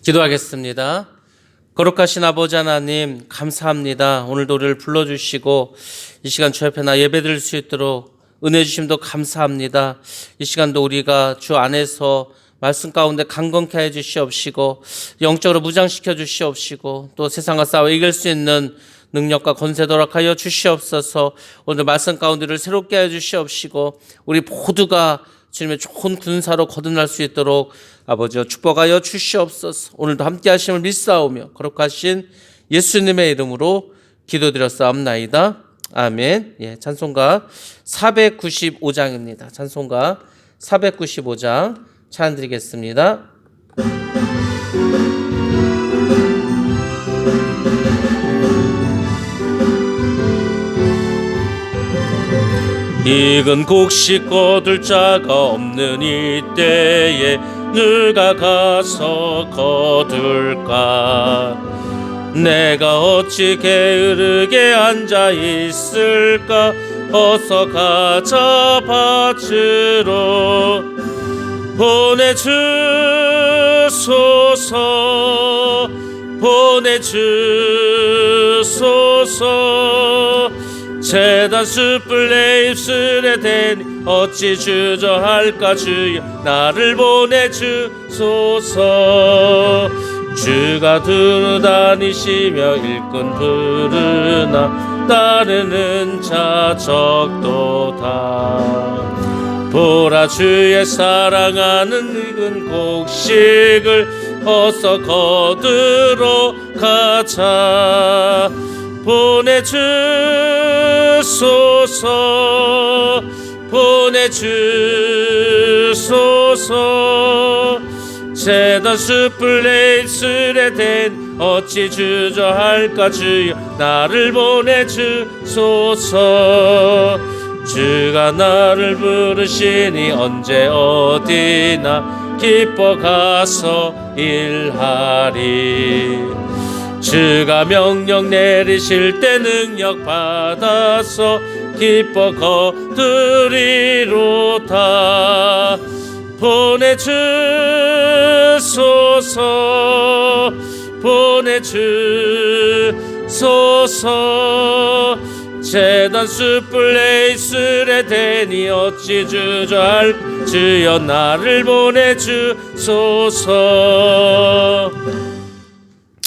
기도하겠습니다. 거룩하신 아버지 하나님, 감사합니다. 오늘도 우리를 불러주시고 이 시간 주 앞에 나 예배드릴 수 있도록 은혜 주심도 감사합니다. 이 시간도 우리가 주 안에서 말씀 가운데 강건케 해 주시옵시고 영적으로 무장시켜 주시옵시고 또 세상과 싸워 이길 수 있는 능력과 권세 도락하여 주시옵소서. 오늘 말씀 가운데를 새롭게 해 주시옵시고 우리 모두가 주님의 좋은 군사로 거듭날 수 있도록 아버지여 축복하여 주시옵소서. 오늘도 함께 하심을 믿사오며 거룩하신 예수님의 이름으로 기도드렸사옵나이다. 아멘. 찬송가 495장입니다. 찬송가 495장 찬양 드리겠습니다. 익은 곡식 거둘 자가 없는 이때에 누가 가서 거둘까? 내가 어찌 게으르게 앉아 있을까? 어서 가자 밭으로 보내주소서 보내주소서. 재단 숯불 내 입술에 대니 어찌 주저할까? 주여 나를 보내주소서. 주가 두루 다니시며 일꾼 부르나 따르는 자 적도다. 보라 주의 사랑하는 익은 곡식을 어서 거두러 가자. 보내주소서 보내주소서. 재단 숯불 내 입술에 댄 어찌 주저할까? 주여 나를 보내주소서. 주가 나를 부르시니 언제 어디나 기뻐 가서 일하리. 주가 명령 내리실 때 능력 받아서 기뻐 거두리로다. 보내주소서 보내주소서. 재단 숯불 내 입술에 대니 어찌 주저할? 주여 나를 보내주소서.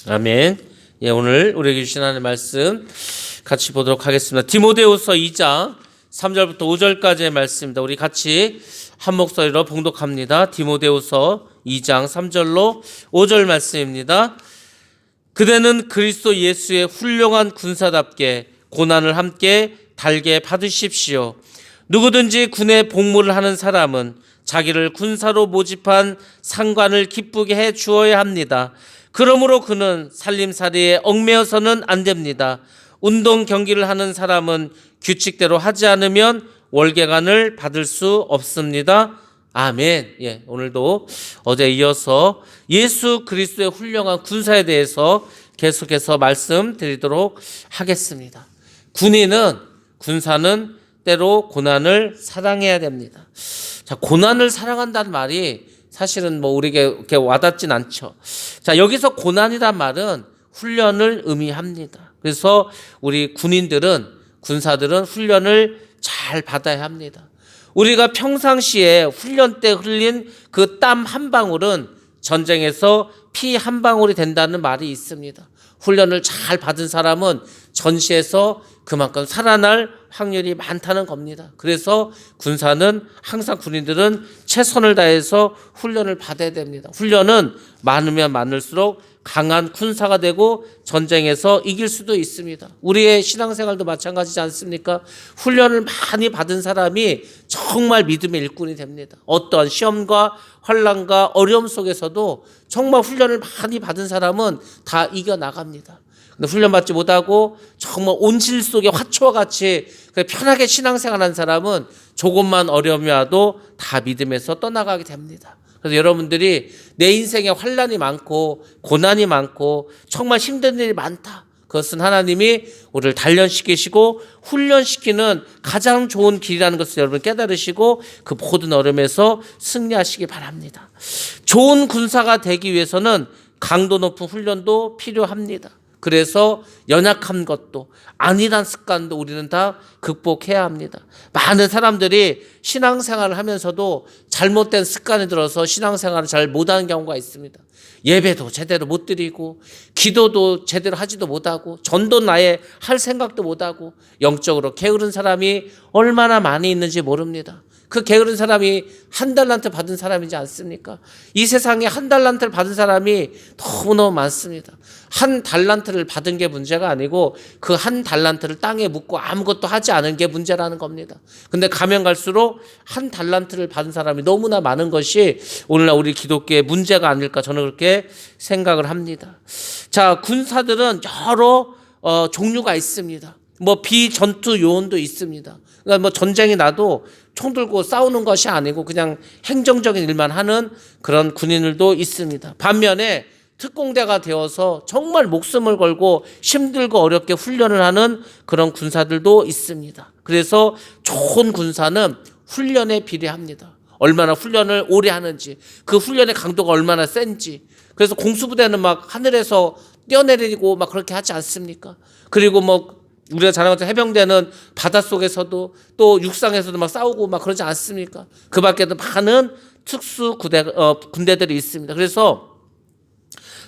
아멘. 오늘 우리에게 주신 하나님의 말씀 같이 보도록 하겠습니다. 디모데후서 2장 3절부터 5절까지의 말씀입니다. 우리 같이 한 목소리로 봉독합니다. 디모데후서 2장 3절로 5절 말씀입니다. 그대는 그리스도 예수의 훌륭한 군사답게 고난을 함께 달게 받으십시오. 누구든지 군에 복무를 하는 사람은 자기를 군사로 모집한 상관을 기쁘게 해 주어야 합니다. 그러므로 그는 살림살이에 얽매여서는 안 됩니다. 운동 경기를 하는 사람은 규칙대로 하지 않으면 월계관을 받을 수 없습니다. 아멘. 오늘도 어제 이어서 예수 그리스도의 훌륭한 군사에 대해서 계속해서 말씀드리도록 하겠습니다. 군사는 때로 고난을 사랑해야 됩니다. 자, 고난을 사랑한다는 말이 사실은 우리에게 이렇게 와닿진 않죠. 자, 여기서 고난이란 말은 훈련을 의미합니다. 그래서 우리 군사들은 훈련을 잘 받아야 합니다. 우리가 평상시에 훈련 때 흘린 그 땀 한 방울은 전쟁에서 피 한 방울이 된다는 말이 있습니다. 훈련을 잘 받은 사람은 전시에서 그만큼 살아날 확률이 많다는 겁니다. 그래서 군인들은 최선을 다해서 훈련을 받아야 됩니다. 훈련은 많으면 많을수록 강한 군사가 되고 전쟁에서 이길 수도 있습니다. 우리의 신앙생활도 마찬가지지 않습니까? 훈련을 많이 받은 사람이 정말 믿음의 일꾼이 됩니다. 어떠한 시험과 환난과 어려움 속에서도 정말 훈련을 많이 받은 사람은 다 이겨나갑니다. 근데 훈련받지 못하고 정말 온실 속의 화초와 같이 편하게 신앙생활하는 사람은 조금만 어려움이 와도 다 믿음에서 떠나가게 됩니다. 그래서 여러분들이 내 인생에 환난이 많고 고난이 많고 정말 힘든 일이 많다. 그것은 하나님이 우리를 단련시키시고 훈련시키는 가장 좋은 길이라는 것을 여러분 깨달으시고 그 모든 어려움에서 승리하시기 바랍니다. 좋은 군사가 되기 위해서는 강도 높은 훈련도 필요합니다. 그래서 연약한 것도 안일한 습관도 우리는 다 극복해야 합니다. 많은 사람들이 신앙생활을 하면서도 잘못된 습관에 들어서 신앙생활을 잘 못하는 경우가 있습니다. 예배도 제대로 못 드리고 기도도 제대로 하지도 못하고 전도 아예 할 생각도 못하고 영적으로 게으른 사람이 얼마나 많이 있는지 모릅니다. 그 게으른 사람이 한 달란트 받은 사람이지 않습니까? 이 세상에 한 달란트를 받은 사람이 너무너무 많습니다. 한 달란트를 받은 게 문제가 아니고 그 한 달란트를 땅에 묻고 아무것도 하지 않은 게 문제라는 겁니다. 근데 가면 갈수록 한 달란트를 받은 사람이 너무나 많은 것이 오늘날 우리 기독교의 문제가 아닐까 저는 그렇게 생각을 합니다. 자, 군사들은 여러 종류가 있습니다. 뭐 비전투 요원도 있습니다. 그러니까 뭐 전쟁이 나도 총 들고 싸우는 것이 아니고 그냥 행정적인 일만 하는 그런 군인들도 있습니다. 반면에 특공대가 되어서 정말 목숨을 걸고 힘들고 어렵게 훈련을 하는 그런 군사들도 있습니다. 그래서 좋은 군사는 훈련에 비례합니다. 얼마나 훈련을 오래 하는지, 그 훈련의 강도가 얼마나 센지. 그래서 공수부대는 막 하늘에서 뛰어내리고 막 그렇게 하지 않습니까? 그리고 뭐 우리가 잘 알고 있는 해병대는 바닷속에서도 또 육상에서도 막 싸우고 막 그러지 않습니까? 그 밖에도 많은 군대들이 있습니다. 그래서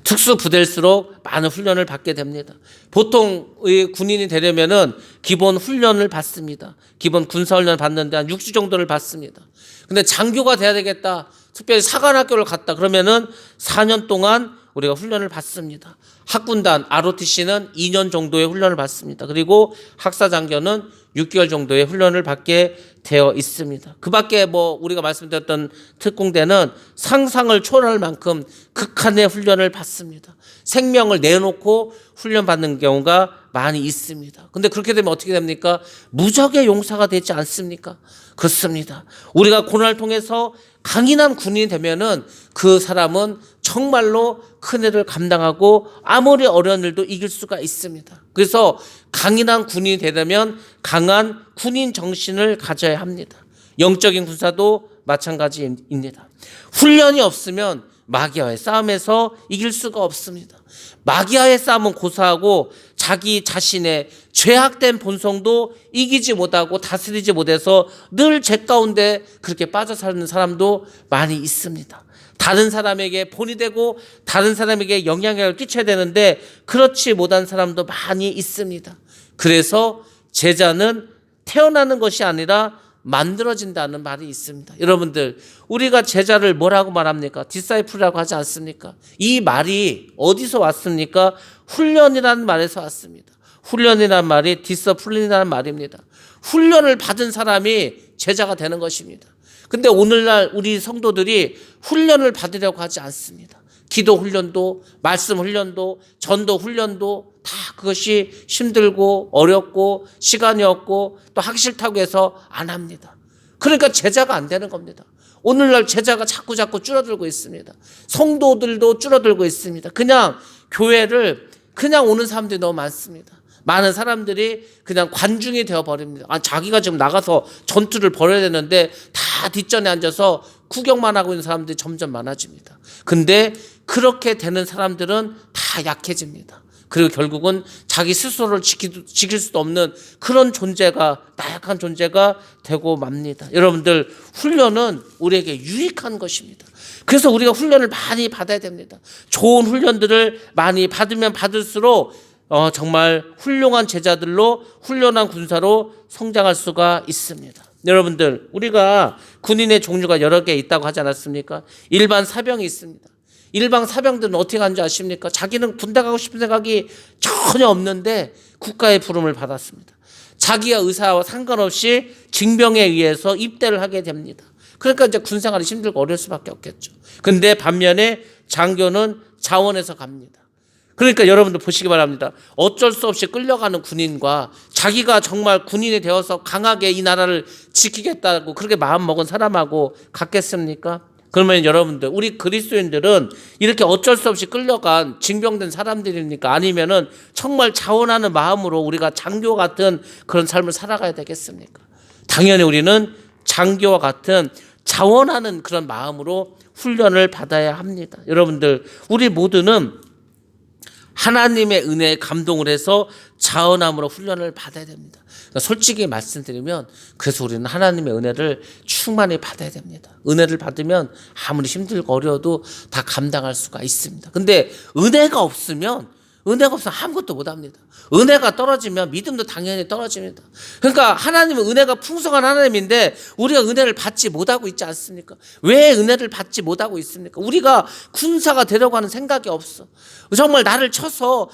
특수부대일수록 많은 훈련을 받게 됩니다. 보통 군인이 되려면은 기본 훈련을 받습니다. 기본 군사훈련 받는데 한 6주 정도를 받습니다. 근데 장교가 돼야 되겠다. 특별히 사관학교를 갔다. 그러면은 4년 동안 우리가 훈련을 받습니다. 학군단 ROTC는 2년 정도의 훈련을 받습니다. 그리고 학사장교는 6개월 정도의 훈련을 받게 되어 있습니다. 그 밖에 뭐 우리가 말씀드렸던 특공대는 상상을 초월할 만큼 극한의 훈련을 받습니다. 생명을 내놓고 훈련받는 경우가 많이 있습니다. 근데 그렇게 되면 어떻게 됩니까? 무적의 용사가 되지 않습니까? 그렇습니다. 우리가 고난을 통해서 강인한 군인이 되면은 그 사람은 정말로 큰 일을 감당하고 아무리 어려운 일도 이길 수가 있습니다. 그래서 강인한 군인이 되려면 강한 군인 정신을 가져야 합니다. 영적인 군사도 마찬가지입니다. 훈련이 없으면 마귀와의 싸움에서 이길 수가 없습니다. 마귀와의 싸움은 고사하고 자기 자신의 죄악된 본성도 이기지 못하고 다스리지 못해서 늘 죄 가운데 그렇게 빠져 사는 사람도 많이 있습니다. 다른 사람에게 본이 되고 다른 사람에게 영향력을 끼쳐야 되는데 그렇지 못한 사람도 많이 있습니다. 그래서 제자는 태어나는 것이 아니라 만들어진다는 말이 있습니다. 여러분들, 우리가 제자를 뭐라고 말합니까? 디사이플이라고 하지 않습니까? 이 말이 어디서 왔습니까? 훈련이라는 말에서 왔습니다. 훈련이라는 말이 디서플린이라는 말입니다. 훈련을 받은 사람이 제자가 되는 것입니다. 근데 오늘날 우리 성도들이 훈련을 받으려고 하지 않습니다. 기도 훈련도, 말씀 훈련도, 전도 훈련도 다 그것이 힘들고 어렵고 시간이 없고 또 하기 싫다고 해서 안 합니다. 그러니까 제자가 안 되는 겁니다. 오늘날 제자가 자꾸 줄어들고 있습니다. 성도들도 줄어들고 있습니다. 그냥 교회를 그냥 오는 사람들이 너무 많습니다. 많은 사람들이 그냥 관중이 되어버립니다. 자기가 지금 나가서 전투를 벌여야 되는데 다 뒷전에 앉아서 구경만 하고 있는 사람들이 점점 많아집니다. 근데 그렇게 되는 사람들은 다 약해집니다. 그리고 결국은 자기 스스로를 지킬 수도 없는 그런 존재가, 나약한 존재가 되고 맙니다. 여러분들, 훈련은 우리에게 유익한 것입니다. 그래서 우리가 훈련을 많이 받아야 됩니다. 좋은 훈련들을 많이 받으면 받을수록 정말 훌륭한 제자들로, 훈련한 군사로 성장할 수가 있습니다. 여러분들, 우리가 군인의 종류가 여러 개 있다고 하지 않았습니까? 일반 사병이 있습니다. 일반 사병들은 어떻게 하는지 아십니까? 자기는 군대 가고 싶은 생각이 전혀 없는데 국가의 부름을 받았습니다. 자기가 의사와 상관없이 징병에 의해서 입대를 하게 됩니다. 그러니까 이제 군 생활이 힘들고 어려울 수밖에 없겠죠. 근데 반면에 장교는 자원해서 갑니다. 그러니까 여러분들 보시기 바랍니다. 어쩔 수 없이 끌려가는 군인과 자기가 정말 군인이 되어서 강하게 이 나라를 지키겠다고 그렇게 마음먹은 사람하고 같겠습니까? 그러면 여러분들, 우리 그리스도인들은 이렇게 어쩔 수 없이 끌려간 징병된 사람들입니까? 아니면은 정말 자원하는 마음으로 우리가 장교 같은 그런 삶을 살아가야 되겠습니까? 당연히 우리는 장교와 같은 자원하는 그런 마음으로 훈련을 받아야 합니다. 여러분들, 우리 모두는 하나님의 은혜에 감동을 해서 자원함으로 훈련을 받아야 됩니다. 그러니까 솔직히 말씀드리면, 그래서 우리는 하나님의 은혜를 충만히 받아야 됩니다. 은혜를 받으면 아무리 힘들고 어려워도 다 감당할 수가 있습니다. 근데 은혜가 없으면 아무것도 못합니다. 은혜가 떨어지면 믿음도 당연히 떨어집니다. 그러니까 하나님은 은혜가 풍성한 하나님인데 우리가 은혜를 받지 못하고 있지 않습니까? 왜 은혜를 받지 못하고 있습니까? 우리가 군사가 되려고 하는 생각이 없어. 정말 나를 쳐서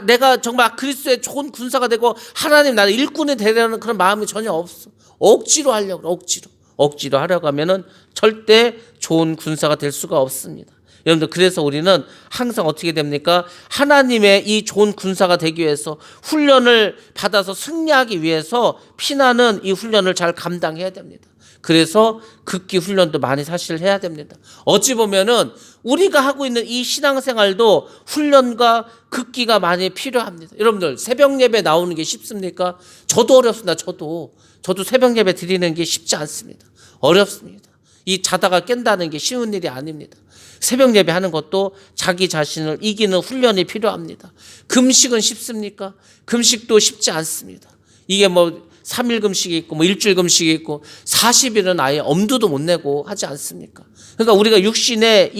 내가 정말 그리스도의 좋은 군사가 되고 하나님 나를 일꾼이 되려는 그런 마음이 전혀 없어. 억지로 하려고 하면은 절대 좋은 군사가 될 수가 없습니다. 여러분들, 그래서 우리는 항상 어떻게 됩니까? 하나님의 이 좋은 군사가 되기 위해서 훈련을 받아서 승리하기 위해서 피나는 이 훈련을 잘 감당해야 됩니다. 그래서 극기 훈련도 많이 사실 해야 됩니다. 어찌 보면은 우리가 하고 있는 이 신앙생활도 훈련과 극기가 많이 필요합니다. 여러분들, 새벽 예배 나오는 게 쉽습니까? 저도 어렵습니다. 저도 새벽 예배 드리는 게 쉽지 않습니다. 어렵습니다. 이 자다가 깬다는 게 쉬운 일이 아닙니다. 새벽 예배 하는 것도 자기 자신을 이기는 훈련이 필요합니다. 금식은 쉽습니까? 금식도 쉽지 않습니다. 이게 3일 금식이 있고 일주일 금식이 있고 40일은 아예 엄두도 못 내고 하지 않습니까? 그러니까 우리가 육신에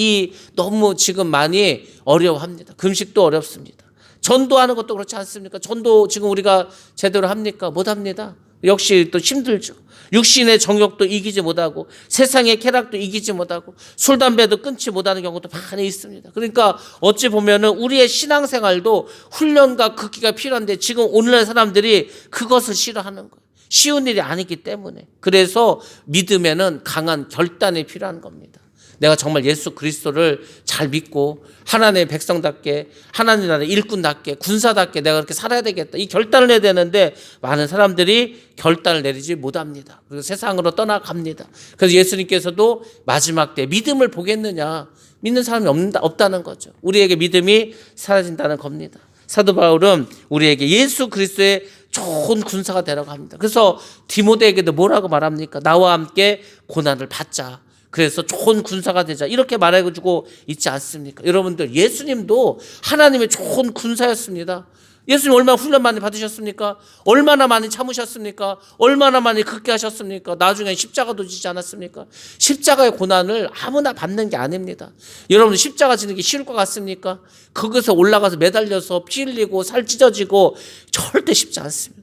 너무 지금 많이 어려워합니다. 금식도 어렵습니다. 전도하는 것도 그렇지 않습니까? 전도 지금 우리가 제대로 합니까? 못 합니다. 역시 또 힘들죠. 육신의 정욕도 이기지 못하고 세상의 쾌락도 이기지 못하고 술, 담배도 끊지 못하는 경우도 많이 있습니다. 그러니까 어찌 보면은 우리의 신앙생활도 훈련과 극기가 필요한데 지금 오늘날 사람들이 그것을 싫어하는 거예요. 쉬운 일이 아니기 때문에. 그래서 믿음에는 강한 결단이 필요한 겁니다. 내가 정말 예수 그리스도를 잘 믿고 하나님의 백성답게, 하나님 나라의 일꾼답게, 군사답게 내가 그렇게 살아야 되겠다, 이 결단을 내야 되는데 많은 사람들이 결단을 내리지 못합니다. 그리고 세상으로 떠나갑니다. 그래서 예수님께서도 마지막 때 믿음을 보겠느냐, 믿는 사람이 없다는 거죠. 우리에게 믿음이 사라진다는 겁니다. 사도 바울은 우리에게 예수 그리스도의 좋은 군사가 되라고 합니다. 그래서 디모데에게도 뭐라고 말합니까? 나와 함께 고난을 받자. 그래서 좋은 군사가 되자, 이렇게 말해가지고 있지 않습니까? 여러분들, 예수님도 하나님의 좋은 군사였습니다. 예수님 얼마나 훈련 많이 받으셨습니까? 얼마나 많이 참으셨습니까? 얼마나 많이 극기하셨습니까? 나중에 십자가도 지지 않았습니까? 십자가의 고난을 아무나 받는 게 아닙니다. 여러분, 십자가 지는 게 쉬울 것 같습니까? 거기서 올라가서 매달려서 피 흘리고 살 찢어지고 절대 쉽지 않습니다.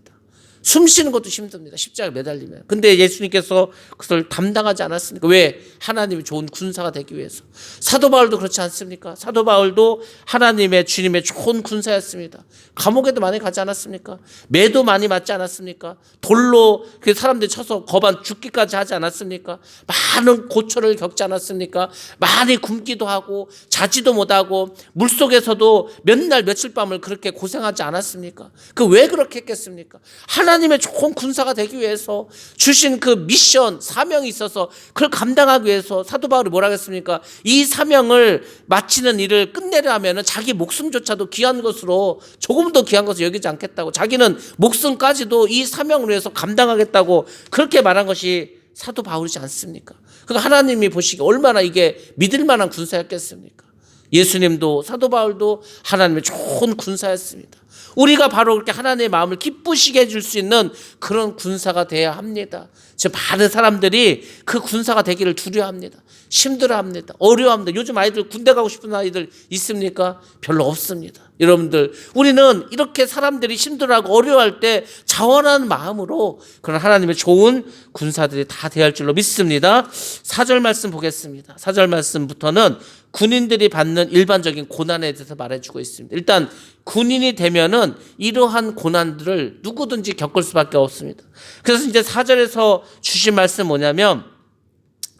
숨 쉬는 것도 힘듭니다. 십자가에 매달리면. 근데 예수님께서 그것을 담당하지 않았습니까? 왜? 하나님이 좋은 군사가 되기 위해서. 사도 바울도 그렇지 않습니까? 사도 바울도 하나님의 주님의 좋은 군사였습니다. 감옥에도 많이 가지 않았습니까? 매도 많이 맞지 않았습니까? 돌로 그 사람들이 쳐서 거반 죽기까지 하지 않았습니까? 많은 고초를 겪지 않았습니까? 많이 굶기도 하고 자지도 못하고 물속에서도 몇 날 며칠 밤을 그렇게 고생하지 않았습니까? 왜 그렇게 했겠습니까? 하나님의 좋은 군사가 되기 위해서 주신 그 미션, 사명이 있어서 그걸 감당하기 위해서 사도 바울이 뭐라 했습니까? 이 사명을 마치는 일을 끝내려 하면 자기 목숨조차도 귀한 것으로, 조금 더 귀한 것을 여기지 않겠다고, 자기는 목숨까지도 이 사명을 위해서 감당하겠다고 그렇게 말한 것이 사도 바울이지 않습니까? 그러니까 하나님이 보시기에 얼마나 이게 믿을 만한 군사였겠습니까? 예수님도, 사도 바울도 하나님의 좋은 군사였습니다. 우리가 바로 그렇게 하나님의 마음을 기쁘시게 해줄 수 있는 그런 군사가 돼야 합니다. 많은 사람들이 그 군사가 되기를 두려워합니다. 힘들어합니다. 어려워합니다. 요즘 아이들 군대 가고 싶은 아이들 있습니까? 별로 없습니다. 여러분들, 우리는 이렇게 사람들이 힘들어하고 어려워할 때 자원하는 마음으로 그런 하나님의 좋은 군사들이 다 되어야 할 줄로 믿습니다. 4절 말씀 보겠습니다. 4절 말씀부터는 군인들이 받는 일반적인 고난에 대해서 말해주고 있습니다. 일단 군인이 되면은 이러한 고난들을 누구든지 겪을 수밖에 없습니다. 그래서 이제 4절에서 주신 말씀 뭐냐면,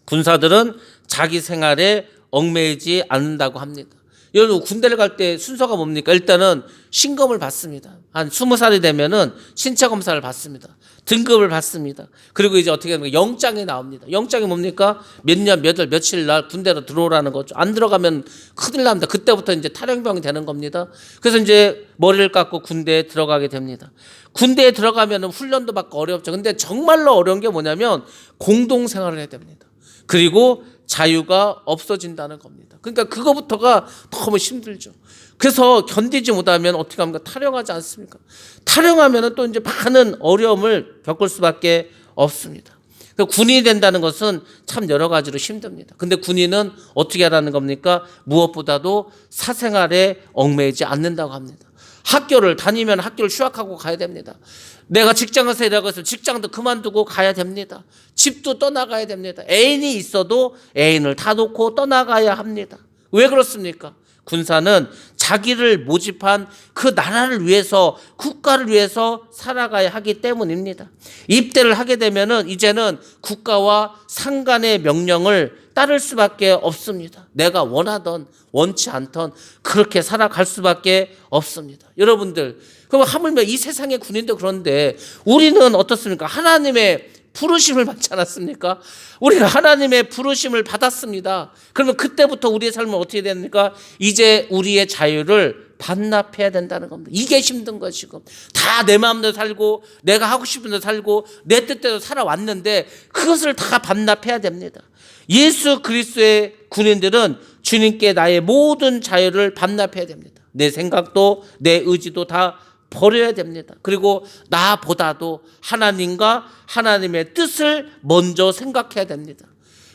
군사들은 자기 생활에 얽매이지 않는다고 합니다. 여러분, 군대를 갈 때 순서가 뭡니까? 일단은 신검을 받습니다. 한 20살이 되면은 신체 검사를 받습니다. 등급을 받습니다. 그리고 이제 어떻게 합니까? 영장이 나옵니다. 영장이 뭡니까? 몇 년, 몇 월, 며칠 날 군대로 들어오라는 거죠. 안 들어가면 큰일 납니다. 그때부터 이제 탈영병이 되는 겁니다. 그래서 이제 머리를 깎고 군대에 들어가게 됩니다. 군대에 들어가면 훈련도 받고 어렵죠. 근데 정말로 어려운 게 뭐냐면 공동생활을 해야 됩니다. 그리고 자유가 없어진다는 겁니다. 그러니까 그거부터가 너무 힘들죠. 그래서 견디지 못하면 어떻게 합니까? 탈영하지 않습니까? 탈영하면 또 이제 많은 어려움을 겪을 수밖에 없습니다. 군인이 된다는 것은 참 여러 가지로 힘듭니다. 근데 군인은 어떻게 하라는 겁니까? 무엇보다도 사생활에 얽매이지 않는다고 합니다. 학교를 다니면 학교를 휴학하고 가야 됩니다. 내가 직장에서 일하고 있으면 직장도 그만두고 가야 됩니다. 집도 떠나가야 됩니다. 애인이 있어도 애인을 다 놓고 떠나가야 합니다. 왜 그렇습니까? 군사는 자기를 모집한 그 나라를 위해서, 국가를 위해서 살아가야 하기 때문입니다. 입대를 하게 되면은 이제는 국가와 상관의 명령을 따를 수밖에 없습니다. 내가 원하던 원치 않던 그렇게 살아갈 수밖에 없습니다. 여러분들, 그럼 하물며 이 세상의 군인도 그런데 우리는 어떻습니까? 하나님의 부르심을 받지 않았습니까? 우리가 하나님의 부르심을 받았습니다. 그러면 그때부터 우리의 삶은 어떻게 됩니까? 이제 우리의 자유를 반납해야 된다는 겁니다. 이게 힘든 것이고, 다 내 마음대로 살고 내가 하고 싶은 대로 살고 내 뜻대로 살아왔는데 그것을 다 반납해야 됩니다. 예수 그리스도의 군인들은 주님께 나의 모든 자유를 반납해야 됩니다. 내 생각도 내 의지도 다 버려야 됩니다. 그리고 나보다도 하나님과 하나님의 뜻을 먼저 생각해야 됩니다.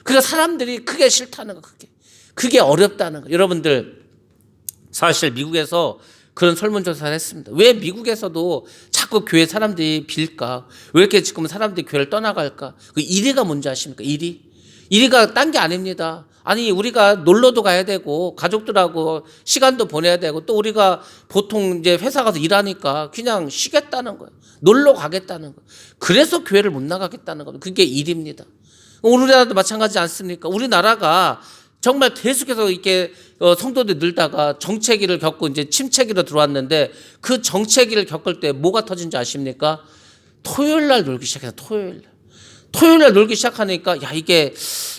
그러니까 사람들이 그게 싫다는 거, 그게 어렵다는 거. 여러분들, 사실 미국에서 그런 설문조사를 했습니다. 왜 미국에서도 자꾸 교회 사람들이 빌까? 왜 이렇게 지금 사람들이 교회를 떠나갈까? 그 1위가 뭔지 아십니까? 1위가 딴 게 아닙니다. 아니, 우리가 놀러도 가야 되고 가족들하고 시간도 보내야 되고 또 우리가 보통 이제 회사 가서 일하니까 그냥 쉬겠다는 거예요. 놀러 가겠다는 거예요. 그래서 교회를 못 나가겠다는 겁니다. 그게 일입니다. 우리나라도 마찬가지지 않습니까? 우리나라가 정말 계속해서 이렇게 성도들이 늘다가 정체기를 겪고 이제 침체기로 들어왔는데 그 정체기를 겪을 때 뭐가 터진지 아십니까? 토요일 날 놀기 시작해서 토요일 날 놀기 시작하니까 야, 이게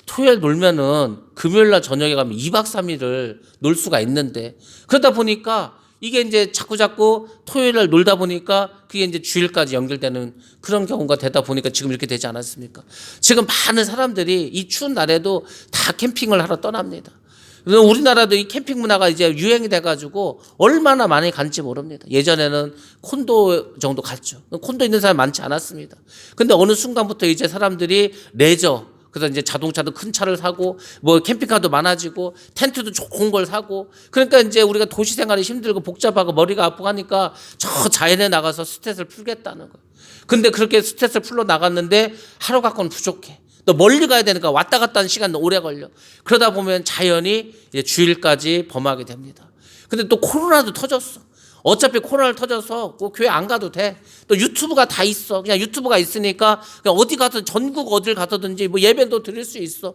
토요일 놀면은 금요일 날 저녁에 가면 2박 3일을 놀 수가 있는데, 그러다 보니까 이게 이제 자꾸 토요일 날 놀다 보니까 그게 이제 주일까지 연결되는 그런 경우가 되다 보니까 지금 이렇게 되지 않았습니까? 지금 많은 사람들이 이 추운 날에도 다 캠핑을 하러 떠납니다. 우리나라도 이 캠핑 문화가 이제 유행이 돼가지고 얼마나 많이 간지 모릅니다. 예전에는 콘도 정도 갔죠. 콘도 있는 사람이 많지 않았습니다. 근데 어느 순간부터 이제 사람들이 레저, 그래서 이제 자동차도 큰 차를 사고 뭐 캠핑카도 많아지고 텐트도 좋은 걸 사고, 그러니까 이제 우리가 도시 생활이 힘들고 복잡하고 머리가 아프고 하니까 저 자연에 나가서 스트레스를 풀겠다는 거예요. 근데 그렇게 스트레스를 풀러 나갔는데 하루 갖고는 부족해. 또 멀리 가야 되니까 왔다 갔다 하는 시간도 오래 걸려. 그러다 보면 자연히 이제 주일까지 범하게 됩니다. 근데 또 코로나도 터졌어. 어차피 코로나를 터져서 교회 안 가도 돼. 또 유튜브가 다 있어. 그냥 유튜브가 있으니까 그냥 어디 가서 전국 어딜 가서든지 뭐 예배도 드릴 수 있어.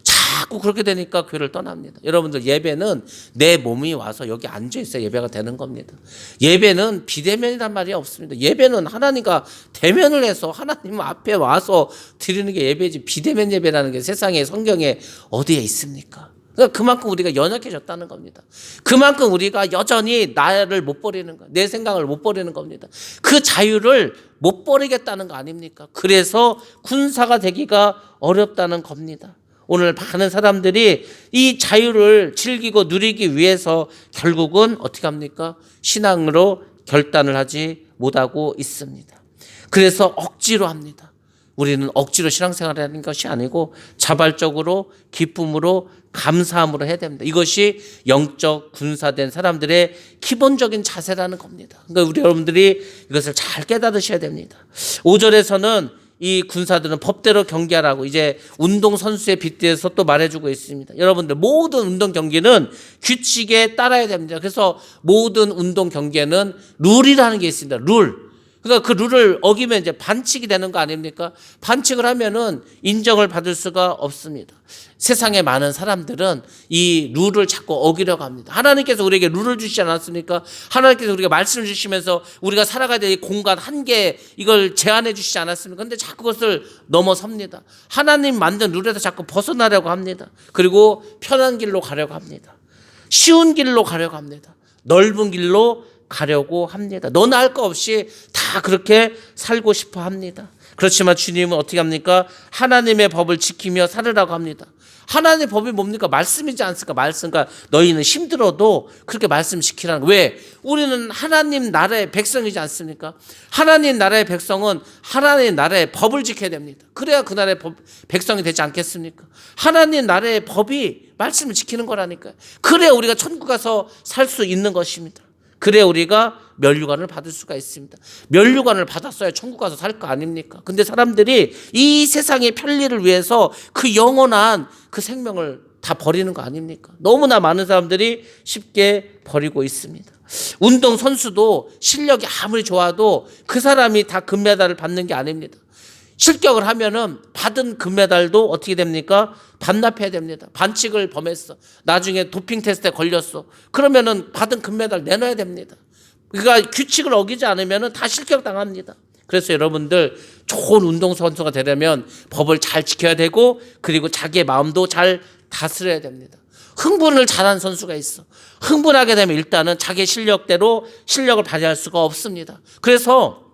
자꾸 그렇게 되니까 교회를 떠납니다. 여러분들, 예배는 내 몸이 와서 여기 앉아 있어야 예배가 되는 겁니다. 예배는 비대면이란 말이 없습니다. 예배는 하나님과 대면을 해서 하나님 앞에 와서 드리는 게 예배지, 비대면 예배라는 게 세상에 성경에 어디에 있습니까? 그러니까 그만큼 우리가 연약해졌다는 겁니다. 그만큼 우리가 여전히 나를 못 버리는 거, 내 생각을 못 버리는 겁니다. 그 자유를 못 버리겠다는 거 아닙니까? 그래서 군사가 되기가 어렵다는 겁니다. 오늘 많은 사람들이 이 자유를 즐기고 누리기 위해서 결국은 어떻게 합니까? 신앙으로 결단을 하지 못하고 있습니다. 그래서 억지로 합니다. 우리는 억지로 신앙생활을 하는 것이 아니고 자발적으로 기쁨으로 감사함으로 해야 됩니다. 이것이 영적 군사된 사람들의 기본적인 자세라는 겁니다. 그러니까 우리 여러분들이 이것을 잘 깨닫으셔야 됩니다. 5절에서는 이 군사들은 법대로 경기하라고 이제 운동 선수에 빗대서 또 말해주고 있습니다. 여러분들, 모든 운동 경기는 규칙에 따라야 됩니다. 그래서 모든 운동 경기에는 룰이라는 게 있습니다. 룰. 그러니까 그 룰을 어기면 이제 반칙이 되는 거 아닙니까? 반칙을 하면은 인정을 받을 수가 없습니다. 세상에 많은 사람들은 이 룰을 자꾸 어기려고 합니다. 하나님께서 우리에게 룰을 주시지 않았습니까? 하나님께서 우리가 말씀을 주시면서 우리가 살아가야 될 공간 한계, 이걸 제한해 주시지 않았습니까? 그런데 자꾸 그것을 넘어섭니다. 하나님 만든 룰에서 자꾸 벗어나려고 합니다. 그리고 편한 길로 가려고 합니다. 쉬운 길로 가려고 합니다. 넓은 길로 가려고 합니다. 너나 할 거 없이 다 그렇게 살고 싶어 합니다. 그렇지만 주님은 어떻게 합니까? 하나님의 법을 지키며 살으라고 합니다. 하나님의 법이 뭡니까? 말씀이지 않습니까? 말씀. 그러니까 너희는 힘들어도 그렇게 말씀 지키라는 거예요. 왜? 우리는 하나님 나라의 백성이지 않습니까? 하나님 나라의 백성은 하나님 나라의 법을 지켜야 됩니다. 그래야 그 나라의 백성이 되지 않겠습니까? 하나님 나라의 법이 말씀을 지키는 거라니까요. 그래야 우리가 천국 가서 살 수 있는 것입니다. 그래야 우리가 면류관을 받을 수가 있습니다. 면류관을 받았어야 천국 가서 살 거 아닙니까? 근데 사람들이 이 세상의 편리를 위해서 그 영원한 그 생명을 다 버리는 거 아닙니까? 너무나 많은 사람들이 쉽게 버리고 있습니다. 운동 선수도 실력이 아무리 좋아도 그 사람이 다 금메달을 받는 게 아닙니다. 실격을 하면은 받은 금메달도 어떻게 됩니까? 반납해야 됩니다. 반칙을 범했어. 나중에 도핑 테스트에 걸렸어. 그러면은 받은 금메달 내놔야 됩니다. 그러니까 규칙을 어기지 않으면은 다 실격당합니다. 그래서 여러분들 좋은 운동선수가 되려면 법을 잘 지켜야 되고 그리고 자기의 마음도 잘 다스려야 됩니다. 흥분을 잘하는 선수가 있어. 흥분하게 되면 일단은 자기 실력대로 실력을 발휘할 수가 없습니다. 그래서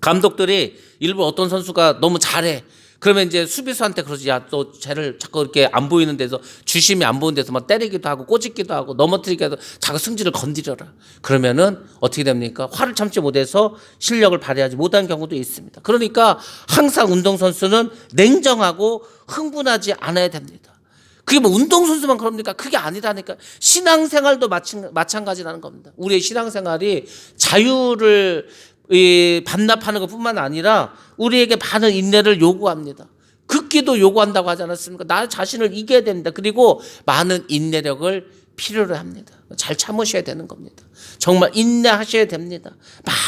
감독들이 일부 어떤 선수가 너무 잘해. 그러면 이제 수비수한테 그러지. 야, 또 쟤를 자꾸 이렇게 안 보이는 데서 주심이 안 보이는 데서 막 때리기도 하고 꼬집기도 하고 넘어뜨리기도 하고 자꾸 승질을 건드려라. 그러면은 어떻게 됩니까? 화를 참지 못해서 실력을 발휘하지 못한 경우도 있습니다. 그러니까 항상 운동선수는 냉정하고 흥분하지 않아야 됩니다. 그게 뭐 운동선수만 그럽니까? 그게 아니라니까. 신앙생활도 마찬가지라는 겁니다. 우리의 신앙생활이 자유를 반납하는 것뿐만 아니라 우리에게 많은 인내를 요구합니다. 극기도 요구한다고 하지 않았습니까? 나 자신을 이겨야 됩니다. 그리고 많은 인내력을 필요로 합니다. 잘 참으셔야 되는 겁니다. 정말 인내하셔야 됩니다.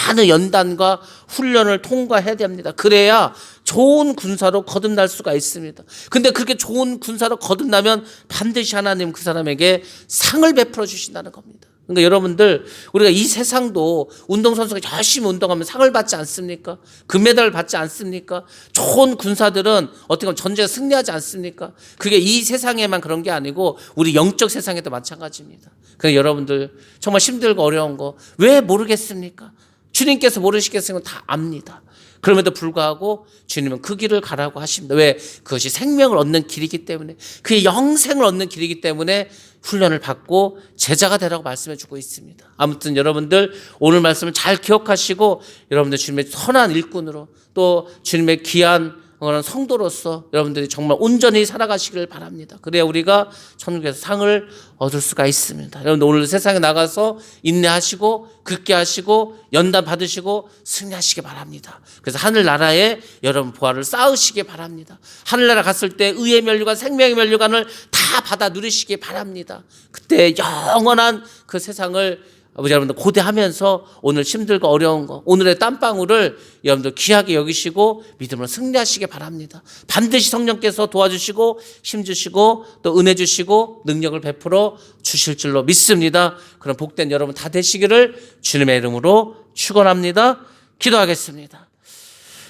많은 연단과 훈련을 통과해야 됩니다. 그래야 좋은 군사로 거듭날 수가 있습니다. 근데 그렇게 좋은 군사로 거듭나면 반드시 하나님 그 사람에게 상을 베풀어 주신다는 겁니다. 그러니까 여러분들 우리가 이 세상도 운동선수가 열심히 운동하면 상을 받지 않습니까? 금메달을 받지 않습니까? 좋은 군사들은 어떻게 보면 전쟁에 승리하지 않습니까? 그게 이 세상에만 그런 게 아니고 우리 영적 세상에도 마찬가지입니다. 그러니까 여러분들 정말 힘들고 어려운 거 왜 모르겠습니까? 주님께서 모르시겠으면 다 압니다. 그럼에도 불구하고 주님은 그 길을 가라고 하십니다. 왜? 그것이 생명을 얻는 길이기 때문에, 그의 영생을 얻는 길이기 때문에 훈련을 받고 제자가 되라고 말씀해 주고 있습니다. 아무튼 여러분들 오늘 말씀을 잘 기억하시고 여러분들 주님의 선한 일꾼으로 또 주님의 귀한 성도로서 여러분들이 정말 온전히 살아가시길 바랍니다. 그래야 우리가 천국에서 상을 얻을 수가 있습니다. 여러분들 오늘 세상에 나가서 인내하시고 굳게 하시고 연단 받으시고 승리하시기 바랍니다. 그래서 하늘나라에 여러분 보화를 쌓으시기 바랍니다. 하늘나라 갔을 때 의의 면류관 생명의 면류관을 다 받아 누리시기 바랍니다. 그때 영원한 그 세상을 아버지 여러분들 고대하면서 오늘 힘들고 어려운 거 오늘의 땀방울을 여러분들 귀하게 여기시고 믿음으로 승리하시기 바랍니다. 반드시 성령께서 도와주시고 힘주시고 또 은혜 주시고 능력을 베풀어 주실 줄로 믿습니다. 그럼 복된 여러분 다 되시기를 주님의 이름으로 축원합니다. 기도하겠습니다.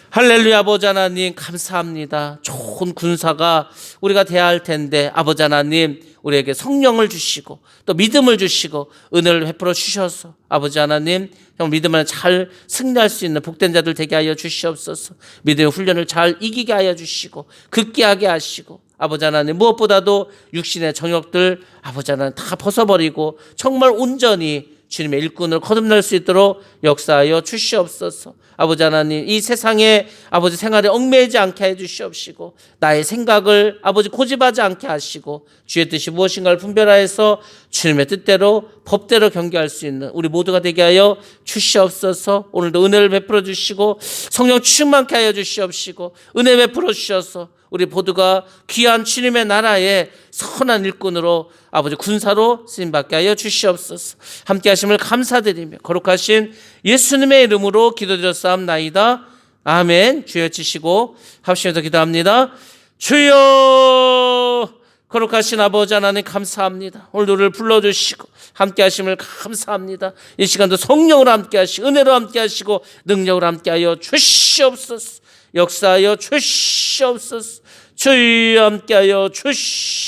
할렐루야. 아버지 하나님 감사합니다. 좋은 군사가 우리가 돼야 할 텐데 아버지 하나님 우리에게 성령을 주시고 또 믿음을 주시고 은혜를 베풀어 주셔서 아버지 하나님 믿음을 잘 승리할 수 있는 복된 자들 되게 하여 주시옵소서. 믿음의 훈련을 잘 이기게 하여 주시고 굳게 하게 하시고 아버지 하나님 무엇보다도 육신의 정욕들 아버지 하나님 다 벗어버리고 정말 온전히 주님의 일꾼을 거듭날 수 있도록 역사하여 주시옵소서. 아버지 하나님 이 세상에 아버지 생활에 얽매이지 않게 해 주시옵시고 나의 생각을 아버지 고집하지 않게 하시고 주의 뜻이 무엇인가를 분별하여서 주님의 뜻대로 법대로 경계할 수 있는 우리 모두가 되게 하여 주시옵소서. 오늘도 은혜를 베풀어 주시고 성령 충만케 하여 주시옵시고 은혜 베풀어 주셔서 우리 모두가 귀한 주님의 나라에 선한 일꾼으로 아버지 군사로 쓰임받게 하여 주시옵소서. 함께 하심을 감사드리며 거룩하신 예수님의 이름으로 기도드렸사옵나이다. 아멘. 주여 치시고 합심해서 기도합니다. 주여 거룩하신 아버지 하나님 감사합니다. 오늘 노래를 불러주시고 함께 하심을 감사합니다. 이 시간도 성령으로 함께 하시고 은혜로 함께 하시고 능력으로 함께 하여 주시옵소서. 역사하여 주시옵소서. 주여 함께하여 주시옵소서.